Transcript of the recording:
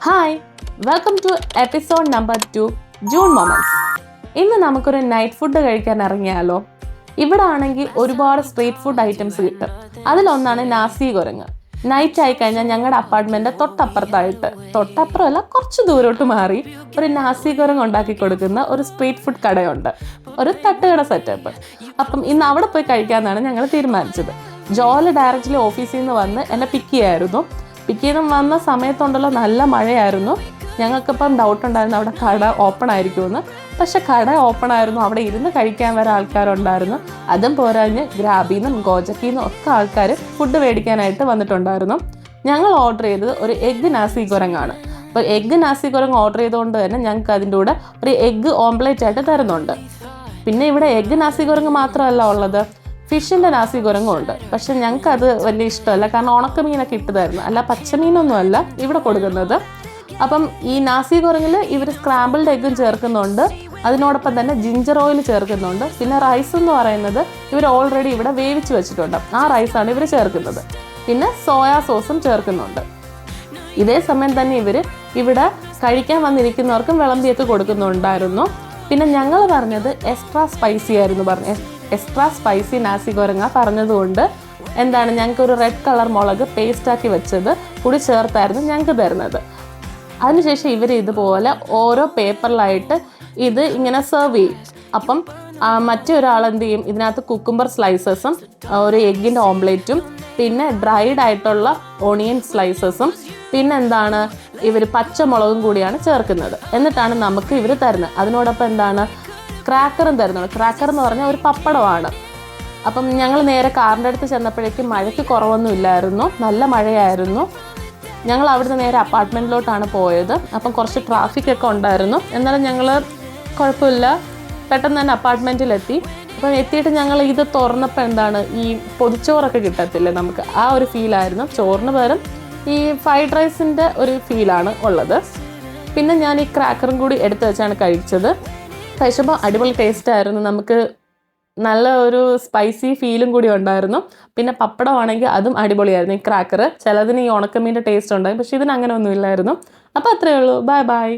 Hi, welcome to episode number 2 June moments. ഇന്ന് നമുക്കൊരു night food കഴിക്കാൻ ഇറങ്ങിയാലോ? ഇവിടെ ആണെങ്കിൽ ഒരുപാട് സ്ട്രീറ്റ് ഫുഡ് ഐറ്റംസ് കിട്ടും. അതിലൊന്നാണ് നാസി ഗോരങ്. നൈറ്റ് ആയി കഴിഞ്ഞാൽ ഞങ്ങളുടെ അപ്പാർട്ട്മെന്റ് തൊട്ടപ്പുറമല്ല കുറച്ച് ദൂരോട്ട് മാറി ഒരു നാസി ഗോരങ് ഉണ്ടാക്കി കൊടുക്കുന്ന ഒരു സ്ട്രീറ്റ് ഫുഡ് കടയുണ്ട്, ഒരു തട്ടുകട സെറ്റപ്പ്. അപ്പം ഇന്ന് അവിടെ പോയി കഴിക്കാമെന്നാണ് ഞങ്ങൾ തീരുമാനിച്ചത്. ജോല് ഡയറക്റ്റ്ലി ഓഫീസിൽ നിന്ന് വന്ന് എന്നെ പിക്ക് ചെയ്ത് വന്ന സമയത്തുണ്ടല്ലോ നല്ല മഴയായിരുന്നു. ഞങ്ങൾക്കിപ്പം ഡൗട്ട് ഉണ്ടായിരുന്നു അവിടെ കട ഓപ്പൺ ആയിരിക്കുമെന്ന്. പക്ഷെ കട ഓപ്പൺ ആയിരുന്നു, അവിടെ ഇരുന്ന് കഴിക്കാൻ വരെ ആൾക്കാരുണ്ടായിരുന്നു. അതും പോരാഞ്ഞ് ഗ്രാബിന്നും ഗോജക്കിന്നും ഒക്കെ ആൾക്കാർ ഫുഡ് മേടിക്കാനായിട്ട് വന്നിട്ടുണ്ടായിരുന്നു. ഞങ്ങൾ ഓർഡർ ചെയ്തത് ഒരു എഗ്ഗ് നാസി ഗോരങ്ങാണ്. അപ്പോൾ എഗ്ഗ് നാസി ഗോരങ് ഓർഡർ ചെയ്തുകൊണ്ട് തന്നെ ഞങ്ങൾക്ക് അതിൻ്റെ കൂടെ ഒരു എഗ്ഗ് ഓംപ്ലേറ്റ് ആയിട്ട് തരുന്നുണ്ട്. പിന്നെ ഇവിടെ എഗ്ഗ് നാസി ഗോരങ് മാത്രമല്ല ഉള്ളത്, ഫിഷിൻ്റെ നാസി ഗോരങ്ങും ഉണ്ട്. പക്ഷെ ഞങ്ങൾക്ക് അത് വലിയ ഇഷ്ടമല്ല, കാരണം ഉണക്കമീനൊക്കെ ഇട്ടതായിരുന്നു, അല്ല പച്ചമീനൊന്നും അല്ല ഇവിടെ കൊടുക്കുന്നത്. അപ്പം ഈ നാസി ഗോരങ്ങിൽ ഇവർ സ്ക്രാമ്പിൾഡ് എഗ്ഗും ചേർക്കുന്നുണ്ട്, അതിനോടൊപ്പം തന്നെ ജിഞ്ചർ ഓയിൽ ചേർക്കുന്നുണ്ട്. പിന്നെ റൈസ് എന്ന് പറയുന്നത് ഇവർ ഓൾറെഡി ഇവിടെ വേവിച്ച് വെച്ചിട്ടുണ്ട്, ആ റൈസാണ് ഇവർ ചേർക്കുന്നത്. പിന്നെ സോയാ സോസും ചേർക്കുന്നുണ്ട്. ഇതേ സമയം തന്നെ ഇവർ ഇവിടെ കഴിക്കാൻ വന്നിരിക്കുന്നവർക്കും വിളമ്പിയൊക്കെ കൊടുക്കുന്നുണ്ടായിരുന്നു. പിന്നെ ഞങ്ങൾ പറഞ്ഞത് എക്സ്ട്രാ സ്പൈസി ആയിരുന്നു, എക്സ്ട്രാ സ്പൈസി നാസി ഗോരങ്ങ പറഞ്ഞതുകൊണ്ട് ഞങ്ങൾക്കൊരു റെഡ് കളർ മുളക് പേസ്റ്റാക്കി വെച്ചത് കൂടി ചേർത്തായിരുന്നു ഞങ്ങൾക്ക് തരുന്നത്. അതിനുശേഷം ഇവർ ഇതുപോലെ ഓരോ പേപ്പറിലായിട്ട് ഇത് ഇങ്ങനെ സെർവ് ചെയ്യും. അപ്പം മറ്റൊരാൾ എന്ത് ചെയ്യും, ഇതിനകത്ത് കുക്കുംബർ സ്ലൈസസും ഒരു എഗ്ഗിൻ്റെ ഓംപ്ലേറ്റും പിന്നെ ഡ്രൈഡ് ആയിട്ടുള്ള ഓണിയൻ സ്ലൈസസും പിന്നെ ഇവർ പച്ചമുളകും കൂടിയാണ് ചേർക്കുന്നത്. എന്നിട്ടാണ് നമുക്ക് ഇവർ തരുന്നത്. അതിനോടൊപ്പം ക്രാക്കറും തരുന്നുണ്ട്. ക്രാക്കർ എന്ന് പറഞ്ഞാൽ ഒരു പപ്പടമാണ്. അപ്പം ഞങ്ങൾ നേരെ കാറിൻ്റെ അടുത്ത് ചെന്നപ്പോഴേക്കും മഴയ്ക്ക് കുറവൊന്നും ഇല്ലായിരുന്നു, നല്ല മഴയായിരുന്നു. ഞങ്ങൾ അവിടുന്ന് നേരെ അപ്പാർട്ട്മെൻറ്റിലോട്ടാണ് പോയത്. അപ്പം കുറച്ച് ട്രാഫിക്കൊക്കെ ഉണ്ടായിരുന്നു, എന്നാലും ഞങ്ങൾ കുഴപ്പമില്ല, പെട്ടെന്ന് തന്നെ അപ്പാർട്ട്മെൻറ്റിലെത്തി. അപ്പം എത്തിയിട്ട് ഞങ്ങൾ ഇത് തുറന്നപ്പോൾ ഈ പൊതിച്ചോറൊക്കെ കിട്ടത്തില്ലേ നമുക്ക്, ആ ഒരു ഫീലായിരുന്നു. ചോറിന് പകരം ഈ ഫ്രൈഡ് റൈസിൻ്റെ ഒരു ഫീലാണ് ഉള്ളത്. പിന്നെ ഞാൻ ഈ ക്രാക്കറും കൂടി എടുത്ത് വെച്ചാണ് കഴിച്ചപ്പോൾ അടിപൊളി ടേസ്റ്റായിരുന്നു. നമുക്ക് നല്ല ഒരു സ്പൈസി ഫീലും കൂടി ഉണ്ടായിരുന്നു. പിന്നെ പപ്പടമാണെങ്കിൽ അതും അടിപൊളിയായിരുന്നു. ഈ ക്രാക്കർ ചിലതിന് ഈ ഉണക്കമീൻ്റെ ടേസ്റ്റ് ഉണ്ടായി, പക്ഷേ ഇതിന് അങ്ങനെ ഒന്നും ഇല്ലായിരുന്നു. അപ്പോൾ അത്രയേ ഉള്ളൂ. Bye bye.